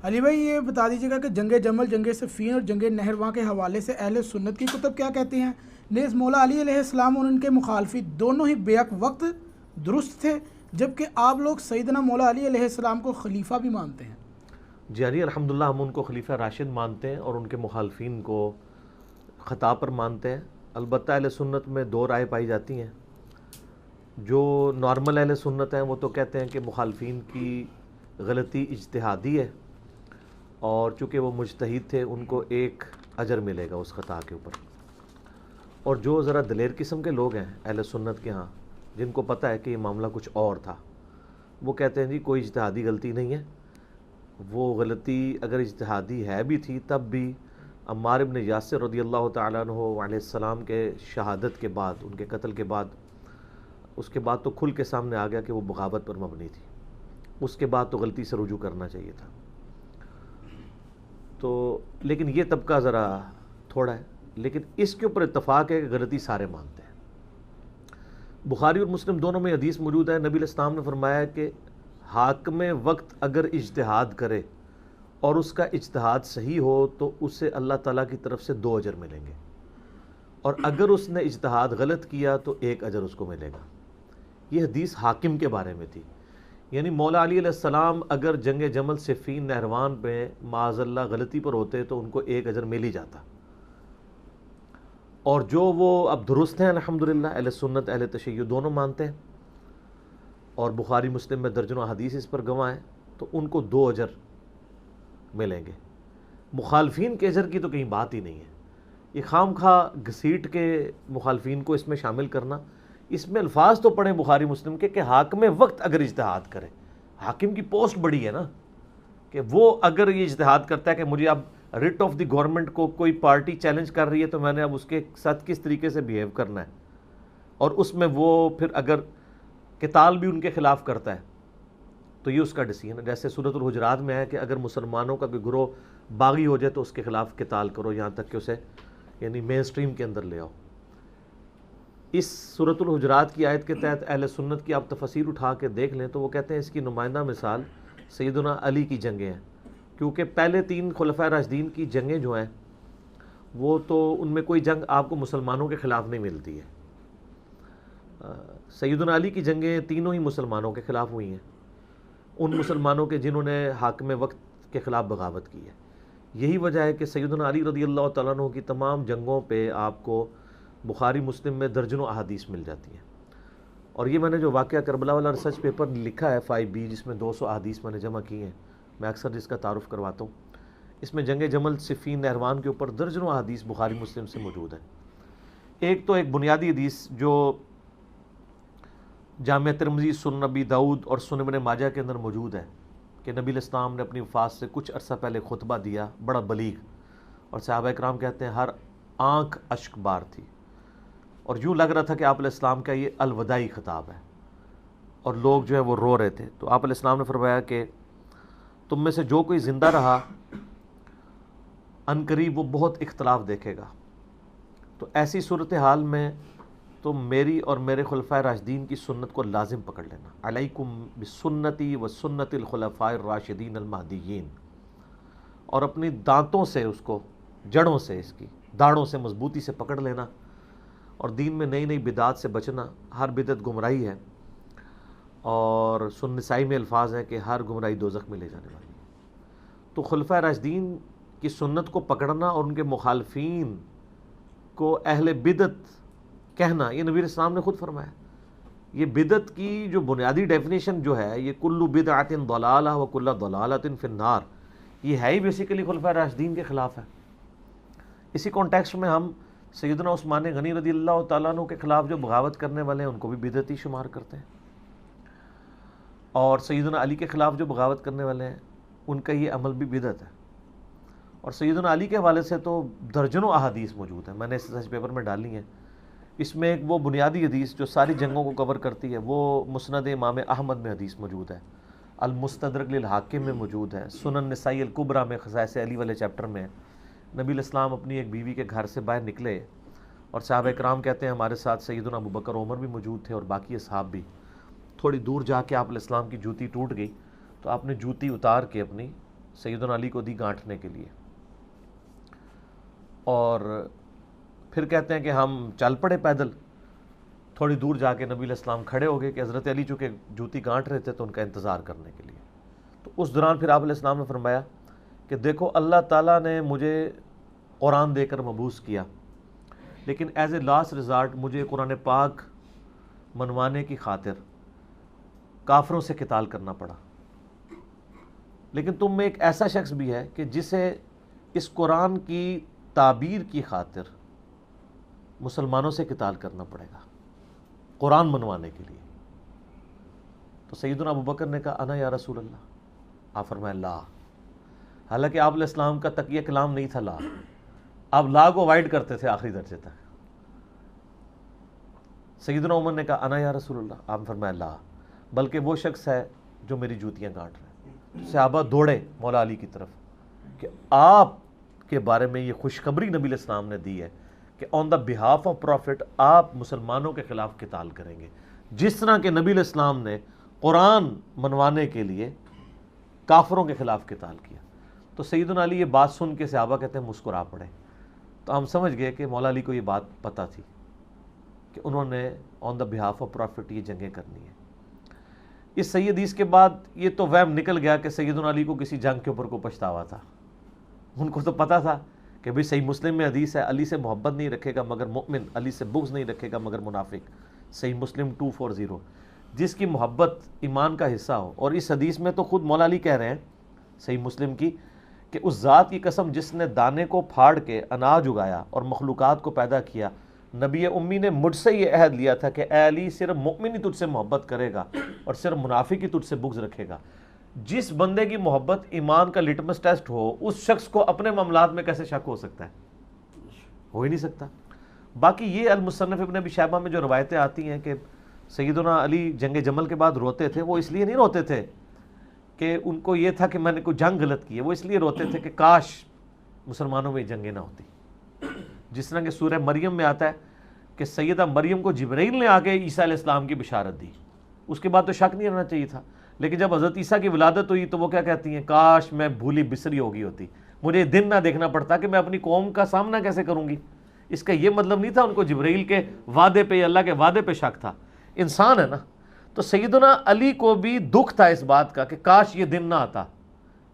علی بھائی یہ بتا دیجیے گا کہ جنگ جمل، جنگ صفین اور جنگ نہرواں کے حوالے سے اہل سنت کی کتب کیا کہتی ہیں؟ نیز مولا علی علیہ السلام اور ان کے مخالفی دونوں ہی بیک وقت درست تھے، جبکہ آپ لوگ سیدنا مولا علی علیہ السلام کو خلیفہ بھی مانتے ہیں۔ جی علی الحمدللہ ہم ان کو خلیفہ راشد مانتے ہیں اور ان کے مخالفین کو خطا پر مانتے ہیں۔ البتہ اہل سنت میں دو رائے پائی جاتی ہیں۔ جو نارمل اہل سنت ہیں وہ تو کہتے ہیں کہ مخالفین کی غلطی اجتہادی ہے، اور چونکہ وہ مجتہد تھے ان کو ایک اجر ملے گا اس خطا کے اوپر۔ اور جو ذرا دلیر قسم کے لوگ ہیں اہل سنت کے ہاں، جن کو پتہ ہے کہ یہ معاملہ کچھ اور تھا، وہ کہتے ہیں جی کوئی اجتہادی غلطی نہیں ہے، وہ غلطی اگر اجتہادی ہے بھی تھی تب بھی عمار ابن یاسر رضی اللہ تعالیٰ عنہ علیہ السلام کے شہادت کے بعد، ان کے قتل کے بعد، اس کے بعد تو کھل کے سامنے آ گیا کہ وہ بغاوت پر مبنی تھی، اس کے بعد تو غلطی سے رجوع کرنا چاہیے تھا۔ تو لیکن یہ طبقہ ذرا تھوڑا ہے، لیکن اس کے اوپر اتفاق ہے کہ غلطی سارے مانتے ہیں۔ بخاری اور مسلم دونوں میں حدیث موجود ہے، نبی علیہ السلام نے فرمایا کہ حاکم وقت اگر اجتہاد کرے اور اس کا اجتہاد صحیح ہو تو اسے اللہ تعالیٰ کی طرف سے 2 اجر ملیں گے، اور اگر اس نے اجتہاد غلط کیا تو 1 اجر اس کو ملے گا۔ یہ حدیث حاکم کے بارے میں تھی، یعنی مولا علی علیہ السلام اگر جنگ جمل صفین نہروان پہ معاذ اللہ غلطی پر ہوتے تو ان کو 1 اجر مل ہی جاتا، اور جو وہ اب درست ہیں الحمدللہ، اہل سنت اہل تشیع دونوں مانتے ہیں، اور بخاری مسلم میں درجنوں حدیث اس پر گواہ ہیں، تو ان کو 2 اجر ملیں گے۔ مخالفین کے اجر کی تو کہیں بات ہی نہیں ہے، یہ خام خواہ گھسیٹ کے مخالفین کو اس میں شامل کرنا۔ اس میں الفاظ تو پڑھیں بخاری مسلم کے کہ حاکم وقت اگر اجتہاد کرے، حاکم کی پوسٹ بڑی ہے نا، کہ وہ اگر یہ اجتہاد کرتا ہے کہ مجھے اب ریٹ آف دی گورنمنٹ کو کوئی پارٹی چیلنج کر رہی ہے تو میں نے اب اس کے ساتھ کس طریقے سے بیہیو کرنا ہے، اور اس میں وہ پھر اگر قتال بھی ان کے خلاف کرتا ہے تو یہ اس کا ڈیسیژن ہے۔ جیسے سورۃ الحجرات میں ہے کہ اگر مسلمانوں کا کوئی گروہ باغی ہو جائے تو اس کے خلاف قتال کرو، یہاں تک کہ اسے یعنی مین سٹریم کے اندر لے آؤ۔ اس سورۃ الحجرات کی آیت کے تحت اہل سنت کی آپ تفسیر اٹھا کے دیکھ لیں تو وہ کہتے ہیں اس کی نمائندہ مثال سیدنا علی کی جنگیں ہیں، کیونکہ پہلے 3 خلفائے راشدین کی جنگیں جو ہیں وہ تو ان میں کوئی جنگ آپ کو مسلمانوں کے خلاف نہیں ملتی ہے۔ سیدنا علی کی جنگیں تینوں ہی مسلمانوں کے خلاف ہوئی ہیں، ان مسلمانوں کے جنہوں نے حاکم وقت کے خلاف بغاوت کی ہے۔ یہی وجہ ہے کہ سیدنا علی رضی اللہ تعالیٰ عنہ کی تمام جنگوں پہ آپ کو بخاری مسلم میں درجنوں احادیث مل جاتی ہیں۔ اور یہ میں نے جو واقعہ کربلا والا ریسرچ پیپر لکھا ہے 5B، جس میں 200 احادیث میں نے جمع کی ہیں، میں اکثر جس کا تعارف کرواتا ہوں، اس میں جنگ جمل صفین نہروان کے اوپر درجنوں احادیث بخاری مسلم سے موجود ہے۔ ایک تو ایک بنیادی حدیث جو جامع ترمذی، سنن نبی داؤد اور سنن ابن ماجہ کے اندر موجود ہے کہ نبی علیہ السلام نے اپنی وفات سے کچھ عرصہ پہلے خطبہ دیا، بڑا بلیغ، اور صحابہ کرام کہتے ہیں ہر آنکھ اشک بار تھی، اور یوں لگ رہا تھا کہ آپ علیہ السلام کا یہ الوداعی خطاب ہے، اور لوگ جو ہے وہ رو رہے تھے۔ تو آپ علیہ السلام نے فرمایا کہ تم میں سے جو کوئی زندہ رہا عنقریب وہ بہت اختلاف دیکھے گا، تو ایسی صورتحال میں تم میری اور میرے خلفائے راشدین کی سنت کو لازم پکڑ لینا، علیکم بسنتی و سنت الخلفاء الراشدین المہدیین، اور اپنی دانتوں سے اس کو، جڑوں سے، اس کی داڑھوں سے مضبوطی سے پکڑ لینا، اور دین میں نئی نئی بدعات سے بچنا، ہر بدعت گمراہی ہے، اور سنن نسائی میں الفاظ ہیں کہ ہر گمراہی دوزخ میں لے جانے والی ہے۔ تو خلفائے راشدین کی سنت کو پکڑنا اور ان کے مخالفین کو اہل بدعت کہنا، یہ نبی علیہ السلام نے خود فرمایا۔ یہ بدعت کی جو بنیادی ڈیفینیشن جو ہے، یہ کل بدعۃ ضلالہ و کل ضلالۃ فی النار، یہ ہے ہی بیسیکلی خلفائے راشدین کے خلاف ہے۔ اسی کانٹیکسٹ میں ہم سیدنا عثمان غنی رضی اللہ تعالیٰ عنہ کے خلاف جو بغاوت کرنے والے ہیں ان کو بھی بدعتی شمار کرتے ہیں، اور سیدنا علی کے خلاف جو بغاوت کرنے والے ہیں ان کا یہ عمل بھی بدعت ہے۔ اور سیدنا علی کے حوالے سے تو درجنوں احادیث موجود ہیں، میں نے اس ریسرچ پیپر میں ڈالی ہیں۔ اس میں ایک وہ بنیادی حدیث جو ساری جنگوں کو کور کرتی ہے، وہ مسند امام احمد میں حدیث موجود ہے، المستدرک للحاکم میں موجود ہے، سنن نسائی الکبریٰ میں خصائص علی والے چیپٹر میں ہے۔ نبی علیہ السلام اپنی ایک بیوی کے گھر سے باہر نکلے، اور صحابہ کرام کہتے ہیں ہمارے ساتھ سیدنا ابوبکر عمر بھی موجود تھے اور باقی اصحاب بھی۔ تھوڑی دور جا کے آپ علیہ السلام کی جوتی ٹوٹ گئی، تو آپ نے جوتی اتار کے اپنی سیدنا علی کو دی گانٹھنے کے لیے، اور پھر کہتے ہیں کہ ہم چل پڑے پیدل. تھوڑی دور جا کے نبی علیہ السلام کھڑے ہو گئے کہ حضرت علی چونکہ جوتی گانٹ رہے تھے تو ان کا انتظار کرنے کے لیے. تو اس دوران پھر آپ علیہ السلام نے فرمایا کہ دیکھو اللہ تعالیٰ نے مجھے قرآن دے کر مبعوث کیا، لیکن ایز اے لاسٹ ریزارٹ مجھے قرآن پاک منوانے کی خاطر کافروں سے قتال کرنا پڑا. لیکن تم میں ایک ایسا شخص بھی ہے کہ جسے اس قرآن کی تعبیر کی خاطر مسلمانوں سے قتال کرنا پڑے گا قرآن منوانے کے لیے. تو سیدنا ابوبکر نے کہا انا یا رسول اللہ. آپ فرمایا لا. حالانکہ آپ علیہ السلام کا تقیہ کلام نہیں تھا لا، آپ لا کو اوائڈ کرتے تھے آخری درجے تک. سیدنا عمر نے کہا انا یا رسول اللہ. آپ فرمایا لا، بلکہ وہ شخص ہے جو میری جوتیاں کاٹ رہے ہیں. صحابہ دوڑے مولا علی کی طرف کہ آپ کے بارے میں یہ خوشخبری نبی علیہ السلام نے دی ہے کہ آن دا بہاف آف پروفٹ آپ مسلمانوں کے خلاف قتال کریں گے، جس طرح کہ نبی علیہ السلام نے قرآن منوانے کے لیے کافروں کے خلاف قتال کیا. تو سیدنا علی یہ بات سن کے صحابہ کہتے ہیں مسکرا پڑے. تو ہم سمجھ گئے کہ مولا علی کو یہ بات پتہ تھی کہ انہوں نے آن دا بہاف آف پروفٹ یہ جنگیں کرنی ہیں. اس صحیح حدیث کے بعد یہ تو وہم نکل گیا کہ سیدنا علی کو کسی جنگ کے اوپر کو پچھتاوا تھا. ان کو تو پتہ تھا کہ بھئی صحیح مسلم میں حدیث ہے علی سے محبت نہیں رکھے گا مگر مؤمن، علی سے بغض نہیں رکھے گا مگر منافق. صحیح مسلم 240. جس کی محبت ایمان کا حصہ ہو. اور اس حدیث میں تو خود مولا علی کہہ رہے ہیں صحیح مسلم کی کہ اس ذات کی قسم جس نے دانے کو پھاڑ کے اناج اگایا اور مخلوقات کو پیدا کیا، نبی امی نے مجھ سے یہ عہد لیا تھا کہ اے علی صرف مؤمن ہی تجھ سے محبت کرے گا اور صرف منافق ہی تجھ سے بغض رکھے گا. جس بندے کی محبت ایمان کا لٹمس ٹیسٹ ہو، اس شخص کو اپنے معاملات میں کیسے شک ہو سکتا ہے؟ ہو ہی نہیں سکتا. باقی یہ المصنف ابن ابی شیبہ میں جو روایتیں آتی ہیں کہ سیدنا علی جنگ جمل کے بعد روتے تھے، وہ اس لیے نہیں روتے تھے کہ ان کو یہ تھا کہ میں نے کوئی جنگ غلط کی ہے، وہ اس لیے روتے تھے کہ کاش مسلمانوں میں جنگیں نہ ہوتی. جس طرح کہ سورہ مریم میں آتا ہے کہ سیدہ مریم کو جبرائیل نے آ کے عیسیٰ علیہ السلام کی بشارت دی. اس کے بعد تو شک نہیں رہنا چاہیے تھا. لیکن جب حضرت عیسیٰ کی ولادت ہوئی تو وہ کیا کہتی ہیں؟ کاش میں بھولی بسری ہو گئی ہوتی، مجھے یہ دن نہ دیکھنا پڑتا کہ میں اپنی قوم کا سامنا کیسے کروں گی. اس کا یہ مطلب نہیں تھا ان کو جبرائیل کے وعدے پہ یا اللہ کے وعدے پہ شک تھا. انسان ہے نا. تو سیدنا علی کو بھی دکھ تھا اس بات کا کہ کاش یہ دن نہ آتا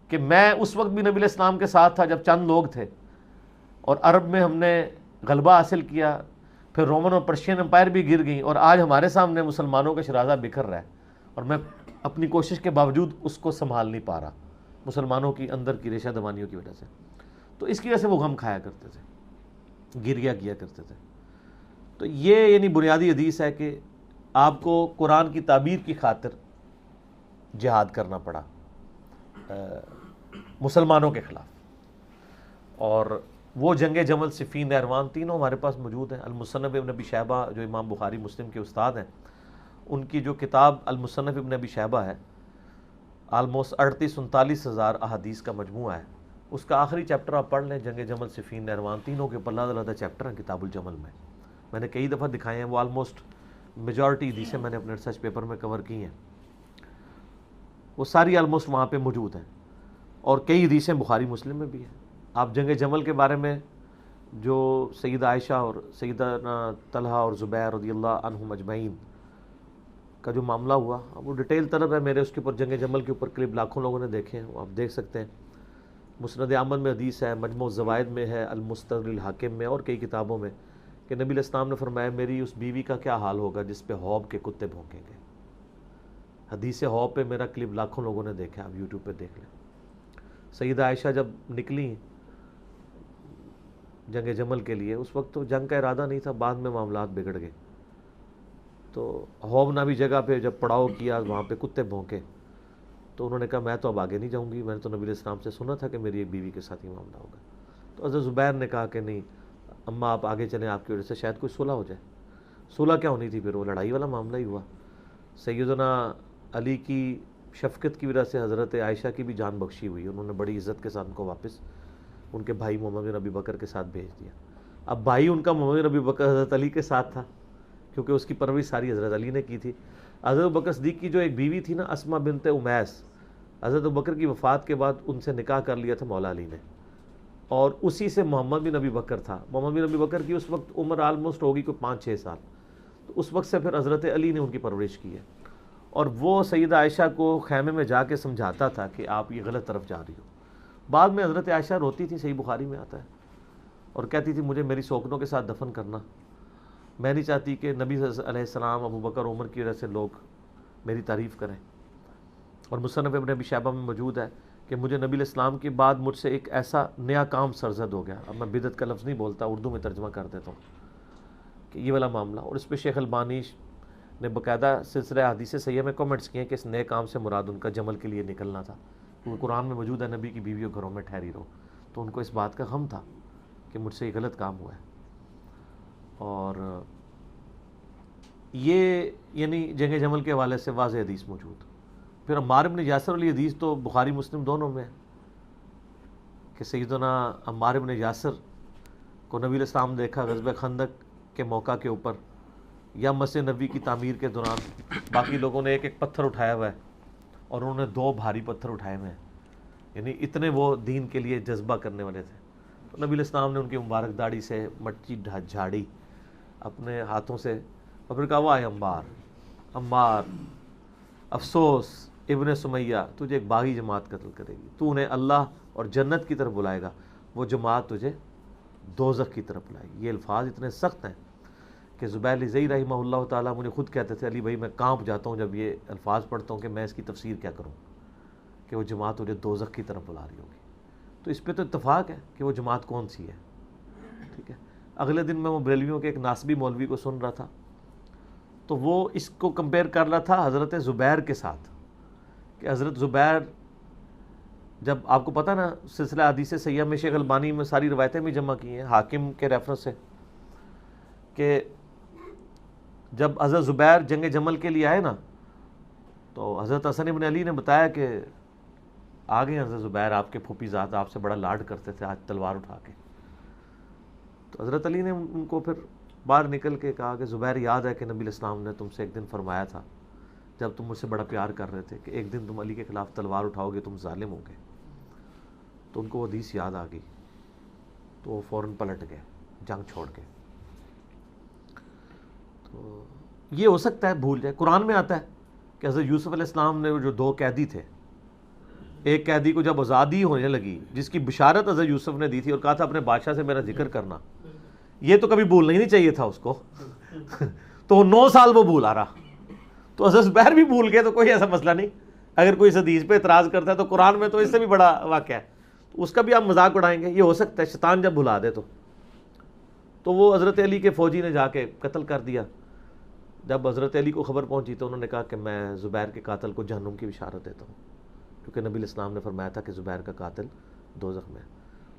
کہ میں اس وقت بھی نبی علیہ السلام کے ساتھ تھا جب چند لوگ تھے اور عرب میں ہم نے غلبہ حاصل کیا، پھر رومن اور پرشین امپائر بھی گر گئیں اور آج ہمارے سامنے مسلمانوں کا شرازہ بکھر رہا ہے اور میں اپنی کوشش کے باوجود اس کو سنبھال نہیں پا رہا مسلمانوں کی اندر کی ریشہ دمانیوں کی وجہ سے. تو اس کی وجہ سے وہ غم کھایا کرتے تھے، گریہ کیا کرتے تھے. تو یہ یعنی بنیادی حدیث ہے کہ آپ کو قرآن کی تعبیر کی خاطر جہاد کرنا پڑا مسلمانوں کے خلاف. اور وہ جنگ جمل، صفین، نہروان تینوں ہمارے پاس موجود ہیں. المصنف ابن ابی شیبہ جو امام بخاری مسلم کے استاد ہیں، ان کی جو کتاب المصنف ابن ابی شیبہ ہے آلموسٹ 38-39 ہزار احادیث کا مجموعہ ہے. اس کا آخری چیپٹر آپ پڑھ لیں، جنگ جمل، صفین، نہروان تینوں کے اوپر علیحدہ چیپٹر ہیں کتاب الجمل میں. میں نے کئی دفعہ دکھائے ہیں، وہ آلموسٹ میجورٹی حدیثیں میں نے اپنے ریسرچ پیپر میں کور کی ہیں. وہ ساری آلموسٹ وہاں پہ موجود ہیں اور کئی حدیثیں بخاری مسلم میں بھی ہیں. آپ جنگ جمل کے بارے میں جو سیدہ عائشہ اور سیدنا طلحہ اور زبیر رضی اللہ عنہم اجمعین کا جو معاملہ ہوا، وہ ڈیٹیل طلب ہے میرے، اس کے اوپر جنگ جمل کے اوپر کلپ لاکھوں لوگوں نے دیکھے ہیں، وہ آپ دیکھ سکتے ہیں. مسند احمد میں حدیث ہے، مجموع الزوائد میں ہے، المستدرک الحاکم میں اور کئی کتابوں میں کہ نبی علیہ السلام نے فرمایا میری اس بیوی کا کیا حال ہوگا جس پہ حوب کے کتے بھونکیں گے. حدیث حوب پہ میرا کلپ لاکھوں لوگوں نے دیکھا، آپ یوٹیوب پہ دیکھ لیں. سیدہ عائشہ جب نکلی جنگ جمل کے لیے، اس وقت تو جنگ کا ارادہ نہیں تھا، بعد میں معاملات بگڑ گئے. تو حوب نامی جگہ پہ جب پڑاؤ کیا، وہاں پہ کتے بھونکے، تو انہوں نے کہا میں تو اب آگے نہیں جاؤں گی، میں نے تو نبی علیہ السلام سے سنا تھا کہ میری ایک بیوی کے ساتھ یہ معاملہ ہوگا. تو حضرت زبیر نے کہا کہ نہیں اماں آپ آگے چلیں، آپ کی وجہ سے شاید کوئی صلح ہو جائے. صلح کیا ہونی تھی، پھر وہ لڑائی والا معاملہ ہی ہوا. سیدنا علی کی شفقت کی وجہ سے حضرت عائشہ کی بھی جان بخشی ہوئی، انہوں نے بڑی عزت کے ساتھ ان کو واپس ان کے بھائی محمد بن ابی بکر کے ساتھ بھیج دیا. اب بھائی ان کا محمد بن ابی بکر حضرت علی کے ساتھ تھا کیونکہ اس کی پرورش ساری حضرت علی نے کی تھی. حضرت بکر صدیق کی جو ایک بیوی تھی نا، اسماء بنت امیس، حضرت ابوبکر کی وفات کے بعد ان سے نکاح کر لیا تھا مولا علی نے، اور اسی سے محمد بن ابی بکر تھا. محمد بن ابی بکر کی اس وقت عمر آلموسٹ ہوگی کوئی 5-6 سال. تو اس وقت سے پھر حضرت علی نے ان کی پرورش کی ہے، اور وہ سیدہ عائشہ کو خیمے میں جا کے سمجھاتا تھا کہ آپ یہ غلط طرف جا رہی ہو. بعد میں حضرت عائشہ روتی تھی، صحیح بخاری میں آتا ہے، اور کہتی تھی مجھے میری سوکنوں کے ساتھ دفن کرنا، میں نہیں چاہتی کہ نبی علیہ السلام، ابو بکر، عمر کی وجہ سے لوگ میری تعریف کریں. اور مصنف ابن ابی شیبہ میں موجود ہے کہ مجھے نبی علیہ السلام کے بعد مجھ سے ایک ایسا نیا کام سرزد ہو گیا. اب میں بدعت کا لفظ نہیں بولتا، اردو میں ترجمہ کر دیتا ہوں کہ یہ والا معاملہ. اور اس پہ شیخ البانی نے باقاعدہ سلسلہ حدیث صحیحہ میں کمنٹس کیے کہ اس نئے کام سے مراد ان کا جمل کے لیے نکلنا تھا. وہ قرآن میں موجود ہے نبی کی بیویوں گھروں میں ٹھہری رہو. تو ان کو اس بات کا غم تھا کہ مجھ سے یہ غلط کام ہوا ہے. اور یہ یعنی جنگ جمل کے حوالے سے واضح حدیث موجود. پھر عمار بن یاسر والی حدیث تو بخاری مسلم دونوں میں ہے کہ سیدنا عمار بن یاسر کو نبی علیہ السلام نے دیکھا غزوہ خندق کے موقع کے اوپر یا مسجد نبوی کی تعمیر کے دوران. باقی لوگوں نے ایک ایک پتھر اٹھایا ہوا ہے اور انہوں نے 2 بھاری پتھر اٹھائے ہوئے ہیں، یعنی اتنے وہ دین کے لیے جذبہ کرنے والے تھے. تو نبی علیہ السلام نے ان کی مبارک داڑھی سے مٹی جھاڑی اپنے ہاتھوں سے، اور پھر کہا وائے عمار، عمار افسوس ابن سمیہ، تجھے ایک باغی جماعت قتل کرے گی. تو انہیں اللہ اور جنت کی طرف بلائے گا، وہ جماعت تجھے دوزخ کی طرف بلائے گی. یہ الفاظ اتنے سخت ہیں کہ زبیر لزئی رحمہ اللہ تعالیٰ مجھے خود کہتے تھے علی بھائی میں کانپ جاتا ہوں جب یہ الفاظ پڑھتا ہوں کہ میں اس کی تفسیر کیا کروں کہ وہ جماعت تجھے دوزخ کی طرف بلا رہی ہوگی. تو اس پہ تو اتفاق ہے کہ وہ جماعت کون سی ہے. ٹھیک ہے. اگلے دن میں وہ بریلویوں کے ایک ناسبی مولوی کو سن رہا تھا، تو وہ اس کو کمپیئر کر رہا تھا حضرت زبیر کے ساتھ کہ حضرت زبیر، جب آپ کو پتہ نا سلسلہ حدیث صحیحہ میں شیخ البانی میں ساری روایتیں بھی جمع کی ہیں حاکم کے ریفرنس سے، کہ جب حضرت زبیر جنگ جمل کے لیے آئے نا تو حضرت حسن بن علی نے بتایا کہ آ گئے حضرت زبیر، آپ کے پھوپھی زاد آپ سے بڑا لاڈ کرتے تھے، آج تلوار اٹھا کے. تو حضرت علی نے ان کو پھر باہر نکل کے کہا کہ زبیر یاد ہے کہ نبی علیہ السلام نے تم سے ایک دن فرمایا تھا جب تم مجھ سے بڑا پیار کر رہے تھے کہ ایک دن تم علی کے خلاف تلوار اٹھاؤ گے، تم ظالم ہوگے. تو ان کو وہ حدیث یاد آ گئی تو وہ فوراً پلٹ گئے جنگ چھوڑ کے. تو یہ ہو سکتا ہے بھول جائے. قرآن میں آتا ہے کہ حضرت یوسف علیہ السلام نے جو 2 قیدی تھے، ایک قیدی کو جب آزادی ہونے لگی جس کی بشارت حضرت یوسف نے دی تھی اور کہا تھا اپنے بادشاہ سے میرا ذکر کرنا، یہ تو کبھی بھولنا ہی نہیں چاہیے تھا اس کو تو 9 سال وہ بھول آ رہا. تو حضرت زبیر بھی بھول گئے تو کوئی ایسا مسئلہ نہیں. اگر کوئی اس حدیث پہ اعتراض کرتا ہے تو قرآن میں تو اس سے بھی بڑا واقعہ ہے، تو اس کا بھی آپ مذاق اڑائیں گے. یہ ہو سکتا ہے شیطان جب بھلا دے تو وہ حضرت علی کے فوجی نے جا کے قتل کر دیا. جب حضرت علی کو خبر پہنچی تو انہوں نے کہا کہ میں زبیر کے قاتل کو جہنم کی بشارت دیتا ہوں، کیونکہ نبی علیہ السلام نے فرمایا تھا کہ زبیر کا قاتل دوزخ میں ہے.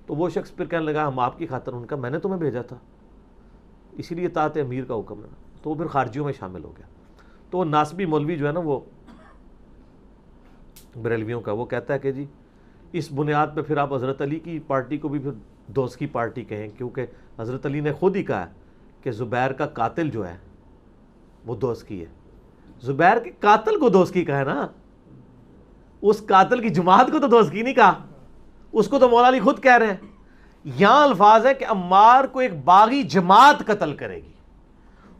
تو وہ شخص پھر کہنے لگا ہم آپ کی خاطر، ان کا میں نے تمہیں بھیجا تھا، اسی لیے اطاعت امیر کا حکم ہے. تو وہ پھر خارجیوں میں شامل ہو گیا. تو وہ ناسبی مولوی جو ہے نا وہ بریلویوں کا، وہ کہتا ہے کہ جی اس بنیاد پہ پھر آپ حضرت علی کی پارٹی کو بھی پھر دوست کی پارٹی کہیں، کیونکہ حضرت علی نے خود ہی کہا کہ زبیر کا قاتل جو ہے وہ دوست کی ہے. زبیر کے قاتل کو دوست کی کہا ہے نا، اس قاتل کی جماعت کو تو دوست کی نہیں کہا. اس کو تو مولا علی خود کہہ رہے ہیں. یہاں الفاظ ہے کہ عمار کو ایک باغی جماعت قتل کرے گی.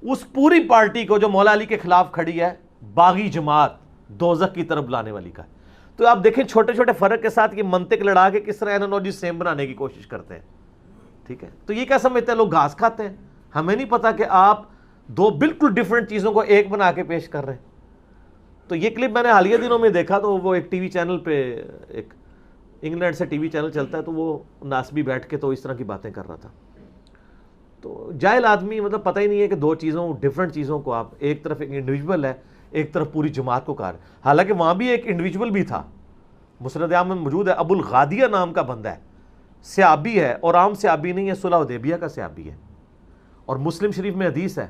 اس پوری پارٹی کو جو مولا علی کے خلاف کھڑی ہے باغی جماعت دوزخ کی طرف لانے والی کا ہے. تو آپ دیکھیں چھوٹے چھوٹے فرق کے ساتھ یہ منطق لڑا کے کس طرح انالوجی سیم بنانے کی کوشش کرتے ہیں. ٹھیک ہے. تو یہ کیا سمجھتے ہیں لوگ گھاس کھاتے ہیں؟ ہمیں نہیں پتا کہ آپ 2 بالکل ڈیفرنٹ چیزوں کو ایک بنا کے پیش کر رہے ہیں. تو یہ کلپ میں نے حالیہ دنوں میں دیکھا تو وہ ایک ٹی وی چینل پہ، ایک انگلینڈ سے ٹی وی چینل چلتا ہے، تو وہ ناسبی بیٹھ کے تو اس طرح کی باتیں کر رہا تھا. تو جاہل آدمی مطلب پتہ ہی نہیں ہے کہ 2 چیزوں ڈیفرنٹ چیزوں کو آپ ایک طرف ایک انڈیویجول ہے، ایک طرف پوری جماعت کو کہا ہے. حالانکہ وہاں بھی ایک انڈیویجول بھی تھا، مسند احمد میں موجود ہے، ابو الغادیہ نام کا بندہ ہے، صحابی ہے، اور عام صحابی نہیں ہے، صلح حدیبیہ کا صحابی ہے. اور مسلم شریف میں حدیث ہے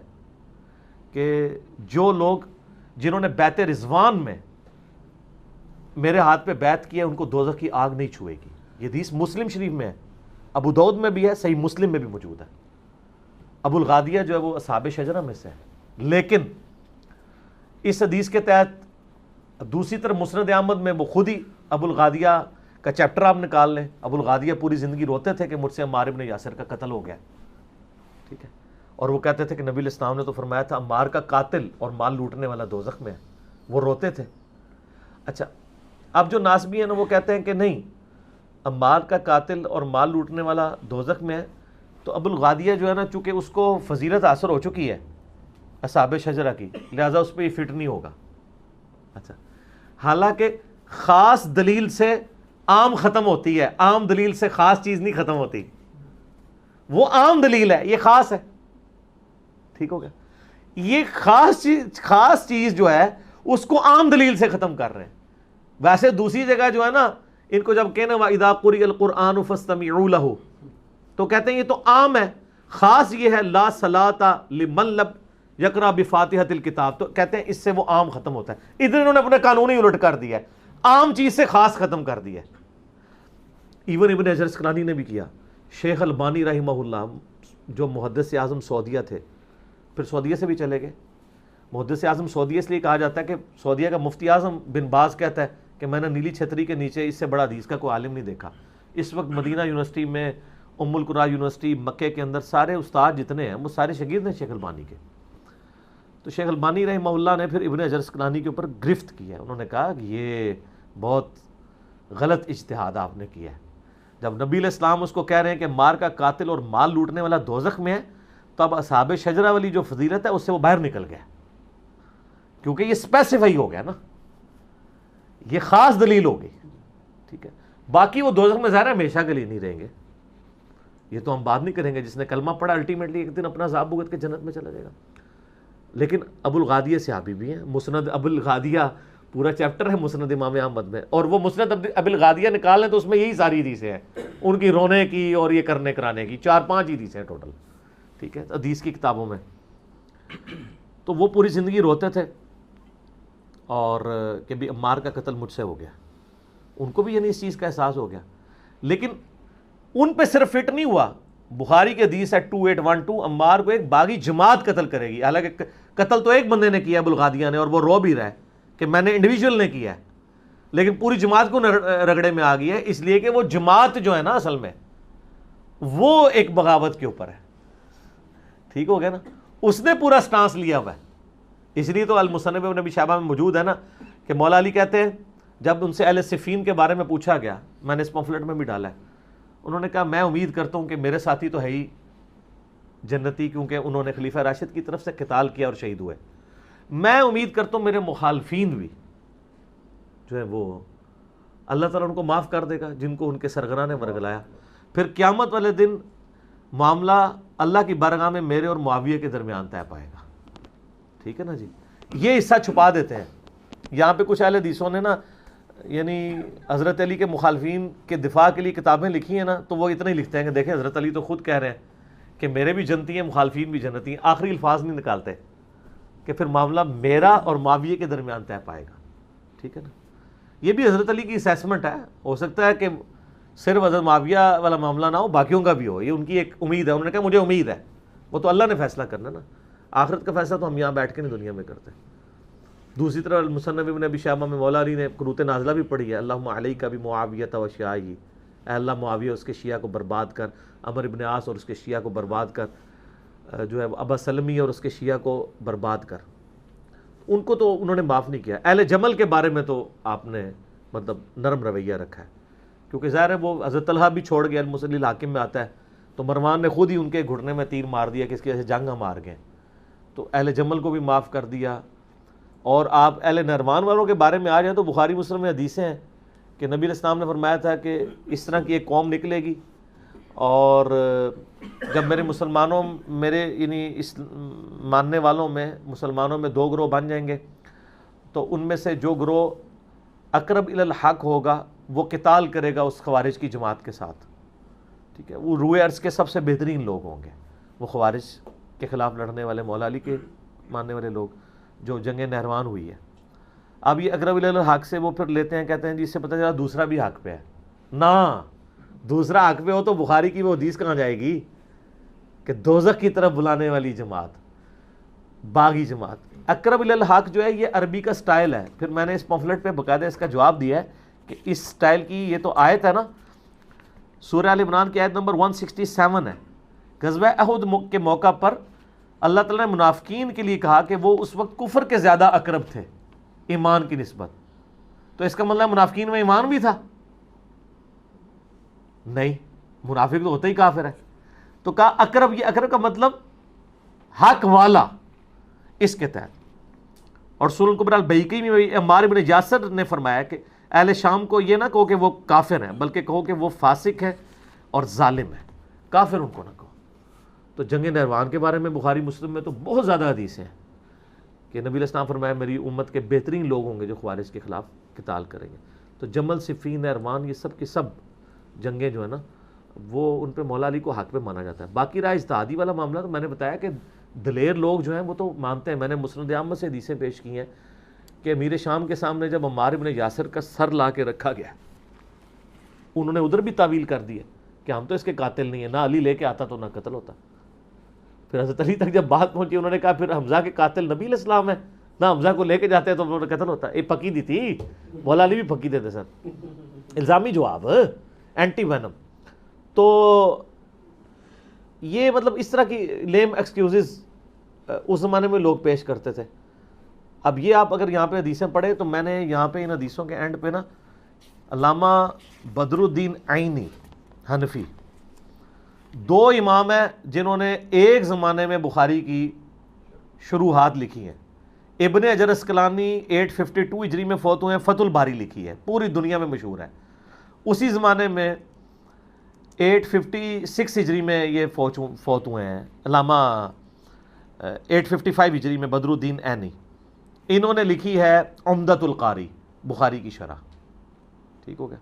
کہ جو لوگ جنہوں نے بیعت رضوان میں میرے ہاتھ پہ بیعت کیا ان کو دوزخ کی آگ نہیں چھوئے گی. یہ حدیث مسلم شریف میں ہے، ابو داؤد میں بھی ہے، صحیح مسلم میں بھی موجود ہے. ابو الغادیہ جو ہے وہ اصحاب شجرہ میں سے ہے. لیکن اس حدیث کے تحت دوسری طرف مسند احمد میں وہ خود ہی ابو الغادیہ کا چیپٹر آپ نکال لیں، ابو الغادیہ پوری زندگی روتے تھے کہ مجھ سے عمار ابن یاسر کا قتل ہو گیا، ٹھیک ہے، اور وہ کہتے تھے کہ نبی علیہ السلام نے تو فرمایا تھا عمار کا قاتل اور مال لوٹنے والا دوزخ میں ہے، وہ روتے تھے۔ اچھا، اب جو ناسبی ہیں نا وہ کہتے ہیں کہ نہیں، عمار کا قاتل اور مال لوٹنے والا دوزخ میں ہے، تو ابو الغادیہ جو ہے نا چونکہ اس کو فضیلت حاصل ہو چکی ہے اصحاب شجرہ کی، لہٰذا اس پہ یہ فٹ نہیں ہوگا۔ اچھا، حالانکہ خاص دلیل سے عام ختم ہوتی ہے، عام دلیل سے خاص چیز نہیں ختم ہوتی، وہ عام دلیل ہے، یہ خاص ہے، ٹھیک ہو گیا، یہ خاص چیز جو ہے اس کو عام دلیل سے ختم کر رہے ہیں۔ ویسے دوسری جگہ جو ہے نا ان کو جب کہنا وَإِذَا قُرِئَ الْقُرْآنُ فَاسْتَمِعُوا لَهُ، تو کہتے ہیں یہ تو عام ہے، خاص یہ ہے لا صلاۃ لمن لم یقرأ بفاتحۃ الکتاب، تو کہتے ہیں اس سے وہ عام ختم ہوتا ہے۔ ادھر انہوں نے اپنا قانون ہی الٹ کر دیا ہے، عام چیز سے خاص ختم کر دیا ہے۔ ایون ابن حجر اسقلانی نے بھی کیا، شیخ البانی رحمہ اللہ جو محدث اعظم سعودیہ تھے، پھر سعودیہ سے بھی چلے گئے۔ محدث اعظم سعودیہ اس لیے کہا جاتا ہے کہ سعودیہ کا مفتی اعظم بن باز کہتا ہے کہ میں نے نیلی چھتری کے نیچے اس سے بڑا حدیث کا کوئی عالم نہیں دیکھا۔ اس وقت مدینہ یونیورسٹی میں، ام القریٰ یونیورسٹی مکے کے اندر سارے استاد جتنے ہیں وہ سارے شاگرد ہیں شیخ البانی کے۔ تو شیخ البانی رحمہ اللہ نے پھر ابن حجر اسقلانی کے اوپر گرفت کیا ہے، انہوں نے کہا کہ یہ بہت غلط اجتہاد آپ نے کیا ہے۔ جب نبی علیہ السلام اس کو کہہ رہے ہیں کہ مار کا قاتل اور مال لوٹنے والا دوزخ میں ہے، تو اب اصحاب شجرہ والی جو فضیلت ہے اس سے وہ باہر نکل گیا، کیونکہ یہ اسپیسیفائی ہو گیا نا، یہ خاص دلیل ہوگی، ٹھیک ہے۔ باقی وہ دوزخ میں ظاہر ہے ہمیشہ کے لیے نہیں رہیں گے، یہ تو ہم بات نہیں کریں گے، جس نے کلمہ پڑھا الٹیمیٹلی ایک دن اپنا عذاب بھگت کے جنت میں چلا جائے گا۔ لیکن ابو الغادیہ صحابی بھی ہیں، مسند ابو الغادیہ پورا چیپٹر ہے مسند امام احمد میں، اور وہ مسند ابو الغادیہ نکال لیں تو اس میں یہی ساری حدیثیں ہیں، ان کی رونے کی اور یہ کرنے کرانے کی 4-5 حدیثیں ہیں ٹوٹل، ٹھیک ہے، حدیث کی کتابوں میں۔ تو وہ پوری زندگی روتے تھے اور کہ بھی عمار کا قتل مجھ سے ہو گیا، ان کو بھی یعنی اس چیز کا احساس ہو گیا، لیکن ان پہ صرف فٹ نہیں ہوا۔ بخاری کی حدیث ہے 2812، عمار کو ایک باغی جماعت قتل کرے گی، حالانکہ قتل تو ایک بندے نے کیا ابو الغادیہ نے، اور وہ رو بھی رہا ہے کہ میں نے انڈیویجول نے کیا ہے، لیکن پوری جماعت کو رگڑے میں آ گئی ہے، اس لیے کہ وہ جماعت جو ہے نا اصل میں وہ ایک بغاوت کے اوپر ہے، ٹھیک ہو گیا نا، اس نے پورا سٹانس لیا ہوا ہے۔ اس لیے تو المصنف ابن ابی شیبہ میں موجود ہے نا کہ مولا علی کہتے ہیں جب ان سے اہل صفین کے بارے میں پوچھا گیا، میں نے اس پمفلٹ میں بھی ڈالا ہے، انہوں نے کہا میں امید کرتا ہوں کہ میرے ساتھی تو ہے ہی جنتی، کیونکہ انہوں نے خلیفہ راشد کی طرف سے قتال کیا اور شہید ہوئے، میں امید کرتا ہوں میرے مخالفین بھی جو ہے وہ اللہ تعالیٰ ان کو معاف کر دے گا جن کو ان کے سرغنہ نے ورگلایا۔ پھر قیامت والے دن معاملہ اللہ کی بارگاہ میں میرے اور معاویہ کے درمیان طے پائے گا، ٹھیک ہے نا جی۔ یہ حصہ چھپا دیتے ہیں یہاں پہ کچھ اہل حدیثوں نے نا، یعنی حضرت علی کے مخالفین کے دفاع کے لیے کتابیں لکھی ہیں نا، تو وہ اتنا ہی لکھتے ہیں کہ دیکھیں حضرت علی تو خود کہہ رہے ہیں کہ میرے بھی جنتی ہیں، مخالفین بھی جنتی ہیں، آخری الفاظ نہیں نکالتے کہ پھر معاملہ میرا اور معاویہ کے درمیان طے پائے گا، ٹھیک ہے نا۔ یہ بھی حضرت علی کی اسیسمنٹ ہے، ہو سکتا ہے کہ صرف حضرت معاویہ والا معاملہ نہ ہو، باقیوں کا بھی ہو، یہ ان کی ایک امید ہے، انہوں نے کہا مجھے امید ہے، وہ تو اللہ نے فیصلہ کرنا نا، آخرت کا فیصلہ تو ہم یہاں بیٹھ کے نہیں دنیا میں کرتے۔ دوسری طرف المصنف ابن ابی شیبہ میں مولا علی نے قنوت نازلہ بھی پڑھی ہے، اللہم علیک بمعاویۃ و شیعہ، اے اللہ معاویہ اس کے شیعہ کو برباد کر، عمر ابن عاص اور اس کے شیعہ کو برباد کر، جو ہے ابا سلمی اور اس کے شیعہ کو برباد کر۔ ان کو تو انہوں نے معاف نہیں کیا۔ اہل جمل کے بارے میں تو آپ نے مطلب نرم رویہ رکھا ہے، کیونکہ ظاہر ہے وہ حضرت طلحہ بھی چھوڑ گیا، المصلی الحاکم میں آتا ہے، تو مروان نے خود ہی ان کے گھٹنے میں تیر مار دیا کہ اس کی وجہ سے جنگ ہم ہار گئے، تو اہل جمل کو بھی معاف کر دیا۔ اور آپ اہل نہروان والوں کے بارے میں آ جائیں تو بخاری مسلم میں حدیثیں ہیں کہ نبی علیہ السلام نے فرمایا تھا کہ اس طرح کی ایک قوم نکلے گی، اور جب میرے مسلمانوں میرے یعنی اس ماننے والوں میں مسلمانوں میں 2 گروہ بن جائیں گے، تو ان میں سے جو گروہ اقرب الی الحق ہوگا وہ قتال کرے گا اس خوارج کی جماعت کے ساتھ، ٹھیک ہے، وہ روئے ارض کے سب سے بہترین لوگ ہوں گے، وہ خوارج کے خلاف لڑنے والے مولا علی کے ماننے والے لوگ جو جنگ نہروان ہوئی ہے۔ اب یہ اقرب الی الحق سے وہ پھر لیتے ہیں، کہتے ہیں جی اس سے پتہ چلا دوسرا بھی حق پہ ہے، نہ دوسرا حق پہ ہو تو بخاری کی وہ حدیث کہاں جائے گی کہ دوزخ کی طرف بلانے والی جماعت، باغی جماعت۔ اقرب الی الحق جو ہے یہ عربی کا سٹائل ہے. پھر میں نے اس پمفلٹ پہ باقاعدہ اس کا جواب دیا ہے کہ اس سٹائل کی یہ تو آیت ہے نا, سورہ آل عمران کی آیت نمبر 167 ہے. غزوہ احد کے موقع پر اللہ تعالیٰ نے منافقین کے لیے کہا کہ وہ اس وقت کفر کے زیادہ اقرب تھے ایمان کی نسبت. تو اس کا مطلب منافقین میں ایمان بھی تھا؟ نہیں, منافق تو ہوتا ہی کافر ہے. تو کہا اقرب, یہ اقرب کا مطلب حق والا اس کے تحت. اور سورہ الکبریٰ البیہقی میں عمار بن یاسر نے فرمایا کہ اہل شام کو یہ نہ کہو کہ وہ کافر ہیں, بلکہ کہو کہ وہ فاسق ہے اور ظالم ہے, کافر ان کو نہ کہو. تو جنگ نہروان کے بارے میں بخاری مسلم میں تو بہت زیادہ حدیثیں ہیں کہ نبی علیہ السلام فرمایا میری امت کے بہترین لوگ ہوں گے جو خوارج کے خلاف قتال کریں گے. تو جمل, صفین, نہروان یہ سب کی سب جنگیں جو ہے نا وہ ان پہ مولا علی کو حق پہ مانا جاتا ہے. باقی رہا اجتہادی والا معاملہ, تو میں نے بتایا کہ دلیر لوگ جو ہیں وہ تو مانتے ہیں. میں نے مسند احمد سے حدیثیں پیش کی ہیں کہ امیر شام کے سامنے جب عمار بن یاسر کا سر لا کے رکھا گیا, انہوں نے ادھر بھی تعویل کر دی ہے کہ ہم تو اس کے قاتل نہیں ہیں, نہ علی لے کے آتا تو نہ قتل ہوتا. پھر حضرت علی تک جب بات پہنچی انہوں نے کہا پھر حمزہ کے قاتل نبی علیہ السلام ہے, نہ حمزہ کو لے کے جاتے ہیں تو انہوں نے قتل ہوتا. یہ پکی دی تھی, مولا علی بھی پکی دیتے سر. الزامی جواب, اینٹی وینم. تو یہ مطلب اس طرح کی لیم ایکسکیوزز اس زمانے میں لوگ پیش کرتے تھے. اب یہ آپ اگر یہاں پہ حدیثیں پڑھیں تو میں نے یہاں پہ ان حدیثوں کے اینڈ پہ نا علامہ بدر الدین عینی حنفی, دو امام ہیں جنہوں نے ایک زمانے میں بخاری کی شروحات لکھی ہیں. ابن حجر اسقلانی 852 ہجری میں فوت ہوئے ہیں, فتح الباری لکھی ہے, پوری دنیا میں مشہور ہے. اسی زمانے میں 856 ہجری میں یہ فوت ہوئے ہیں علامہ 855 ہجری میں بدر الدین عینی. انہوں نے لکھی ہے عمدۃ القاری, بخاری کی شرح. ٹھیک ہو گیا.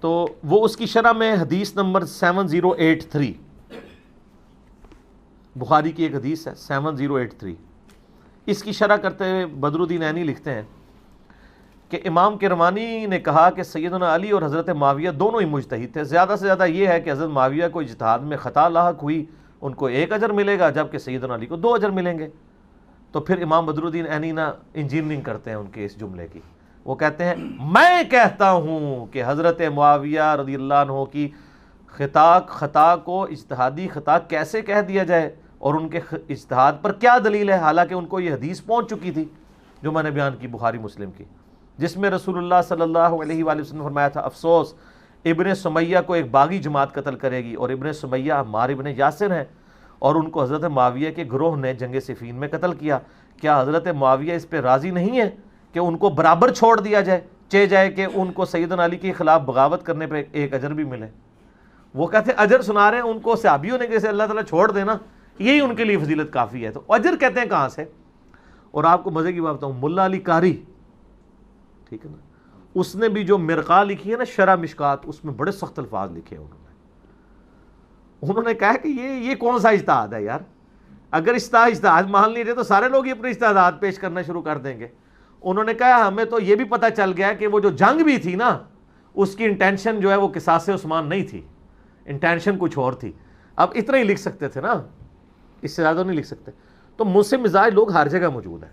تو وہ اس کی شرح میں حدیث نمبر 7083, بخاری کی ایک حدیث ہے 7083, اس کی شرح کرتے ہوئے بدر الدین عینی لکھتے ہیں کہ امام کرمانی نے کہا کہ سیدنا علی اور حضرت معاویہ دونوں ہی مجتہد تھے. زیادہ سے زیادہ یہ ہے کہ حضرت معاویہ کو اجتہاد میں خطا لاحق ہوئی, ان کو 1 اجر ملے گا, جبکہ سیدنا علی کو 2 اجر ملیں گے. تو پھر امام بدر الدین عینی نا انجینئرنگ کرتے ہیں ان کے اس جملے کی. وہ کہتے ہیں میں کہتا ہوں کہ حضرت معاویہ رضی اللہ عنہ کی خطا کو اجتہادی خطا کیسے کہہ دیا جائے, اور ان کے اجتہاد پر کیا دلیل ہے, حالانکہ ان کو یہ حدیث پہنچ چکی تھی جو میں نے بیان کی بخاری مسلم کی, جس میں رسول اللہ صلی اللہ علیہ وآلہ وسلم نے فرمایا تھا افسوس ابن سمیہ کو ایک باغی جماعت قتل کرے گی, اور ابن سمیہ عمار ابن یاسر ہیں, اور ان کو حضرت معاویہ کے گروہ نے جنگ صفین میں قتل کیا. کیا حضرت معاویہ اس پہ راضی نہیں ہے کہ ان کو برابر چھوڑ دیا جائے, چہ جائے کہ ان کو سیدنا علی کے خلاف بغاوت کرنے پہ 1 اجر بھی ملے؟ وہ کہتے ہیں اجر سنا رہے ہیں ان کو صحابی ہونے کے سے اللہ تعالیٰ چھوڑ دینا, یہی ان کے لیے فضیلت کافی ہے. تو اجر کہتے ہیں کہاں سے؟ اور آپ کو مزے کی بات بتاؤں, ملا علی قاری, ٹھیک ہے نا, اس نے بھی جو مرقہ لکھی ہے نا شرح مشکات, اس میں بڑے سخت الفاظ لکھے ہیں انہوں نے کہا کہ یہ کون سا اجتہاد ہے یار, اگر اجتہاد مان لیجیے تو سارے لوگ ہی اپنے اجتہادات پیش کرنا شروع کر دیں گے. انہوں نے کہا ہمیں تو یہ بھی پتہ چل گیا کہ وہ جو جنگ بھی تھی نا اس کی انٹینشن جو ہے وہ قصاص عثمان نہیں تھی, انٹینشن کچھ اور تھی. اب اتنا ہی لکھ سکتے تھے نا, اس سے زیادہ نہیں لکھ سکتے. تو مجھ سے مزاج لوگ ہر جگہ موجود ہیں,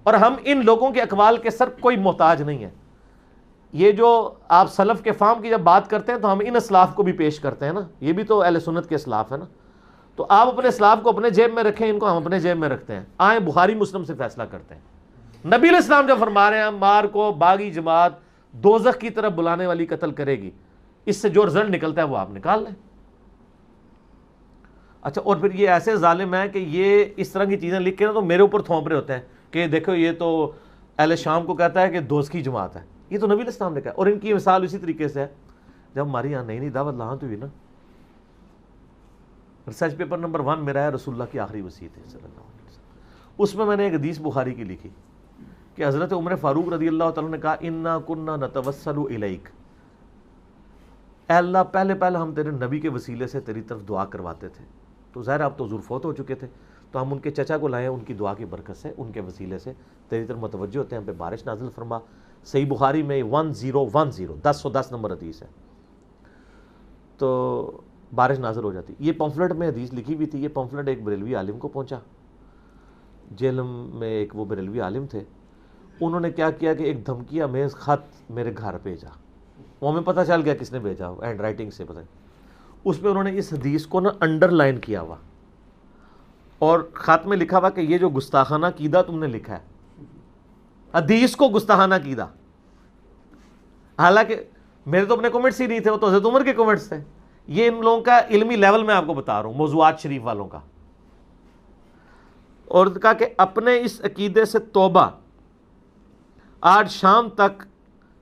اور ہم ان لوگوں کے اقوال کے سر کوئی محتاج نہیں ہے. یہ جو آپ سلف کے فام کی جب بات کرتے ہیں تو ہم ان اسلاف کو بھی پیش کرتے ہیں نا, یہ بھی تو اہل سنت کے اسلاف ہے نا. تو آپ اپنے اسلاف کو اپنے جیب میں رکھیں, ان کو ہم اپنے جیب میں رکھتے ہیں. آئیں بخاری مسلم سے فیصلہ کرتے ہیں. نبی علیہ السلام جب فرما رہے ہیں عمار کو باغی جماعت دوزخ کی طرف بلانے والی قتل کرے گی, اس سے جو رزلٹ نکلتا ہے وہ آپ نکال لیں. اچھا, اور پھر یہ ایسے ظالم ہیں کہ یہ اس طرح کی چیزیں لکھ کے نا تو میرے اوپر تھوپ رہے ہوتے ہیں کہ دیکھو یہ تو اہل شام کو کہتا ہے کہ دوزخی جماعت ہے. یہ تو نبی علیہ السلام نے کہا, اور ان کی مثال اسی طریقے سے ہے. جب ہماری یہاں نئی دعوت لانت ہوئی نا, ریسرچ پیپر نمبر 1 میرا ہے رسول اللہ کی آخری وصیت ہے صلی اللہ علیہ وسلم. اس میں نے ایک حدیث بخاری کی لکھی کہ حضرت عمر فاروق رضی اللہ تعالیٰ نے کہا انا کننا نتوسل الیک, اے اللہ پہلے ہم تیرے نبی کے وسیلے سے تیری طرف دعا کرواتے تھے. تو ظاہر آپ تو حضور فوت ہو چکے تھے, تو ہم ان کے چچا کو لائے, ان کی دعا کی برکت سے ان کے وسیلے سے تیری طرف متوجہ ہوتے ہیں, ہم پہ بارش نازل فرما. صحیح بخاری میں 1010 نمبر حدیث ہے. تو بارش نازل ہو جاتی. یہ پمفلٹ میں حدیث لکھی ہوئی تھی. یہ پمفلٹ ایک بریلوی عالم کو پہنچا, جہلم میں ایک وہ بریلوی عالم تھے، انہوں نے کیا کیا کہ ایک دھمکی آمیز خط میرے گھر بھیجا، وہ ہمیں پتہ چل گیا کس نے بھیجا، ہینڈ رائٹنگ سے پتہ، اس پہ انہوں نے اس حدیث کو نا انڈر لائن کیا ہوا اور خط میں لکھا ہوا کہ یہ جو گستاخانہ قیدہ تم نے لکھا ہے، حدیث کو گستاخانہ قیدہ، حالانکہ میرے تو اپنے کمنٹس ہی نہیں تھے، وہ تو حضرت عمر کے کمنٹس تھے. یہ ان لوگوں کا علمی لیول میں آپ کو بتا رہا ہوں، موضوعات شریف والوں کا. اور کہا کہ اپنے اس عقیدے سے توبہ، آج شام تک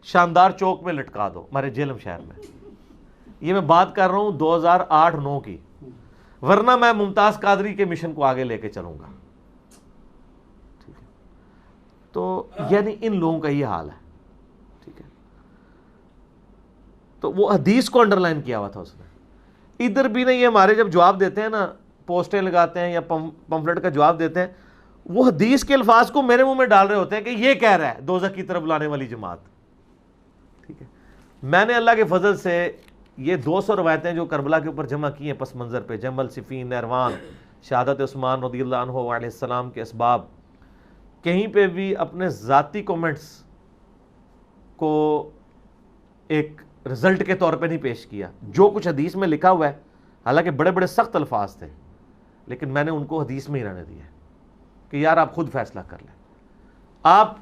شاندار چوک میں لٹکا دو ہمارے جہلم شہر میں. یہ میں بات کر رہا ہوں 2008-9 کی، ورنہ میں ممتاز قادری کے مشن کو آگے لے کے چلوں گا. ٹھیک ہے، تو یعنی ان لوگوں کا یہ حال ہے. ٹھیک ہے، تو وہ حدیث کو انڈر لائن کیا ہوا تھا اس نے. ادھر بھی نہیں، یہ ہمارے جب جواب دیتے ہیں نا، پوسٹیں لگاتے ہیں یا پمفلٹ کا جواب دیتے ہیں، وہ حدیث کے الفاظ کو میرے منہ میں ڈال رہے ہوتے ہیں کہ یہ کہہ رہا ہے دوزخ کی طرف لانے والی جماعت. ٹھیک ہے، میں نے اللہ کے فضل سے یہ 200 روایتیں جو کربلا کے اوپر جمع کی ہیں پس منظر پہ، جمل، صفین، نہروان، شہادت عثمان رضی اللہ عنہ علیہ السلام کے اسباب، کہیں پہ بھی اپنے ذاتی کومنٹس کو ایک رزلٹ کے طور پہ نہیں پیش کیا. جو کچھ حدیث میں لکھا ہوا ہے، حالانکہ بڑے بڑے سخت الفاظ تھے، لیکن میں نے ان کو حدیث میں ہی رہنے دیا ہے کہ یار آپ خود فیصلہ کر لیں. آپ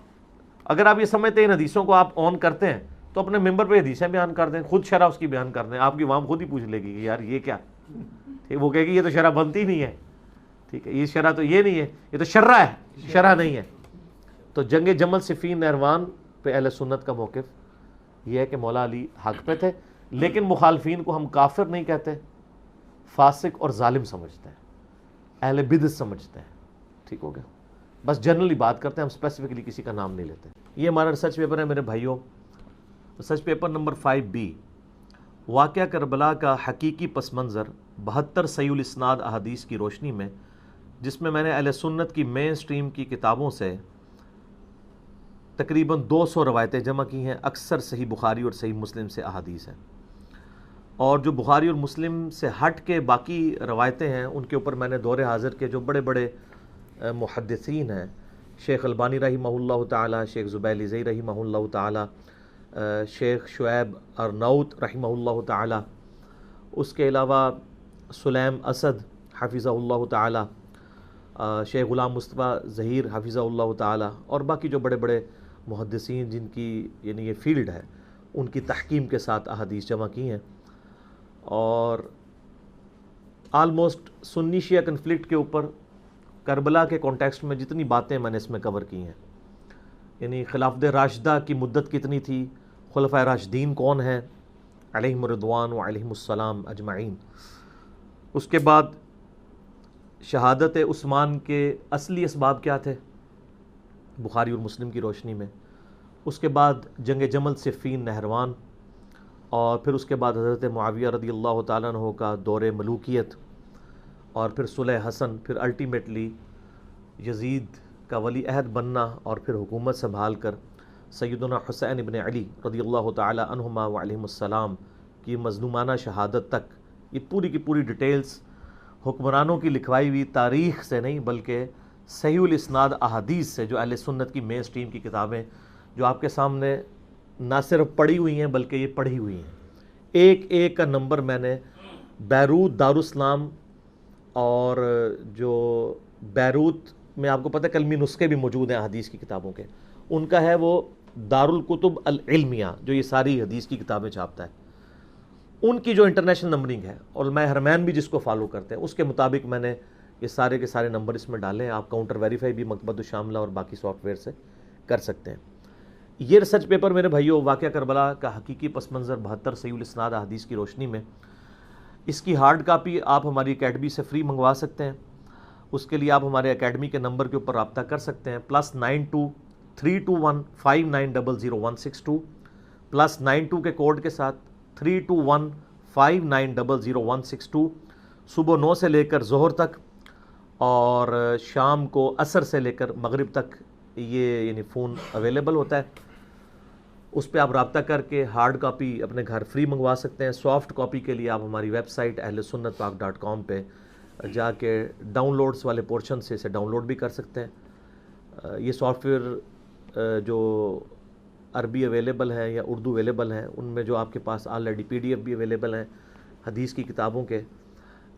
اگر آپ یہ سمجھتے ہیں ان حدیثوں کو آپ آن کرتے ہیں تو اپنے ممبر پہ حدیثیں بیان کر دیں، خود شرح اس کی بیان کر دیں. آپ کی عوام خود ہی پوچھ لے گی کہ یار یہ کیا، وہ کہے گی یہ تو شرح بنتی نہیں ہے. ٹھیک ہے، یہ شرح تو یہ نہیں ہے، یہ تو شرح ہے، شرح نہیں ہے. تو جنگ جمل، صفین، نہروان پہ اہل سنت کا موقف یہ ہے کہ مولا علی حق پہ تھے، لیکن مخالفین کو ہم کافر نہیں کہتے، فاسق اور ظالم سمجھتے ہیں، اہل بدعت سمجھتے ہیں. ٹھیک ہو گیا، بس جنرلی بات کرتے ہیں، ہم اسپیسیفکلی کسی کا نام نہیں لیتے. یہ ہمارا ریسرچ پیپر ہے میرے بھائیوں، ریسرچ پیپر نمبر 5B، واقعہ کربلا کا حقیقی پس منظر 72 صحیح الاسناد احادیث کی روشنی میں، جس میں نے اہل سنت کی مین سٹریم کی کتابوں سے تقریباً 200 روایتیں جمع کی ہیں. اکثر صحیح بخاری اور صحیح مسلم سے احادیث ہیں، اور جو بخاری اور مسلم سے ہٹ کے باقی روایتیں ہیں ان کے اوپر میں نے دور حاضر کے جو بڑے بڑے محدثین ہیں، شیخ البانی رحمہ اللہ تعالی، شیخ زبیلی رحمہ اللہ تعالی، شیخ شعیب ارناؤت رحمہ اللہ تعالی، اس کے علاوہ سلیم اسد حفظہ اللہ تعالی، شیخ غلام مصطفیٰ ظہیر حفظہ اللہ تعالی، اور باقی جو بڑے بڑے محدثین جن کی یعنی یہ فیلڈ ہے، ان کی تحکیم کے ساتھ احادیث جمع کی ہیں. اور آلموسٹ سنی شیعہ کنفلکٹ کے اوپر کربلا کے کانٹیکسٹ میں جتنی باتیں میں نے اس میں کور کی ہیں، یعنی خلافت راشدہ کی مدت کتنی تھی، خلفائے راشدین کون ہیں علیہم الرضوان و علیہم السلام اجمعین، اس کے بعد شہادت عثمان کے اصلی اسباب کیا تھے بخاری اور مسلم کی روشنی میں، اس کے بعد جنگ جمل، صفین، نہروان، اور پھر اس کے بعد حضرت معاویہ رضی اللہ تعالیٰ عنہ کا دور ملوکیت، اور پھر صلح حسن، پھر الٹیمیٹلی یزید کا ولی عہد بننا، اور پھر حکومت سنبھال کر سیدنا حسین ابن علی رضی اللہ تعالیٰ عنہما و علیہم السلام کی مظلومانہ شہادت تک. یہ پوری کی پوری ڈیٹیلز حکمرانوں کی لکھوائی ہوئی تاریخ سے نہیں، بلکہ صحیح الاسناد احادیث سے، جو اہل سنت کی مین سٹریم کی کتابیں جو آپ کے سامنے نہ صرف پڑھی ہوئی ہیں بلکہ یہ پڑھی ہوئی ہیں. ایک ایک کا نمبر میں نے بیروت دارالاسلام، اور جو بیروت میں آپ کو پتہ ہے کلمی نسخے بھی موجود ہیں حدیث کی کتابوں کے، ان کا ہے وہ دارالکتب العلمیہ جو یہ ساری حدیث کی کتابیں چھاپتا ہے، ان کی جو انٹرنیشنل نمبرنگ ہے، اور میں حرمین بھی جس کو فالو کرتے ہیں اس کے مطابق میں نے یہ سارے کے سارے نمبر اس میں ڈالے ہیں. آپ کاؤنٹر ویریفائی بھی مکتبۃ الشاملہ اور باقی سافٹ ویئر سے کر سکتے ہیں. یہ ریسرچ پیپر میرے بھائیوں، واقعہ کربلا کا حقیقی پس منظر 72 صحیح الاسناد احادیث کی روشنی میں، اس کی ہارڈ کاپی آپ ہماری اکیڈمی سے فری منگوا سکتے ہیں. اس کے لیے آپ ہمارے اکیڈمی کے نمبر کے اوپر رابطہ کر سکتے ہیں، +92-321-5900-162، +92 کے کوڈ کے ساتھ 321-5900-162. صبح 9 سے لے کر ظہر تک، اور شام کو عصر سے لے کر مغرب تک یہ یعنی فون اویلیبل ہوتا ہے. اس پہ آپ رابطہ کر کے ہارڈ کاپی اپنے گھر فری منگوا سکتے ہیں. سافٹ کاپی کے لیے آپ ہماری ویب سائٹ اہلسنتپاک.com پہ جا کے ڈاؤن لوڈس والے پورشن سے اسے ڈاؤن لوڈ بھی کر سکتے ہیں۔ یہ سافٹ ویئر جو عربی اویلیبل ہیں یا اردو اویلیبل ہیں، ان میں جو آپ کے پاس آلریڈی PDF بھی اویلیبل ہیں حدیث کی کتابوں کے،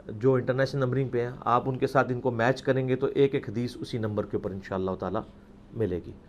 جو انٹرنیشنل نمبرنگ پہ ہیں، آپ ان کے ساتھ ان کو میچ کریں گے تو ایک ایک حدیث اسی نمبر کے اوپر انشاءاللہ تعالی ملے گی۔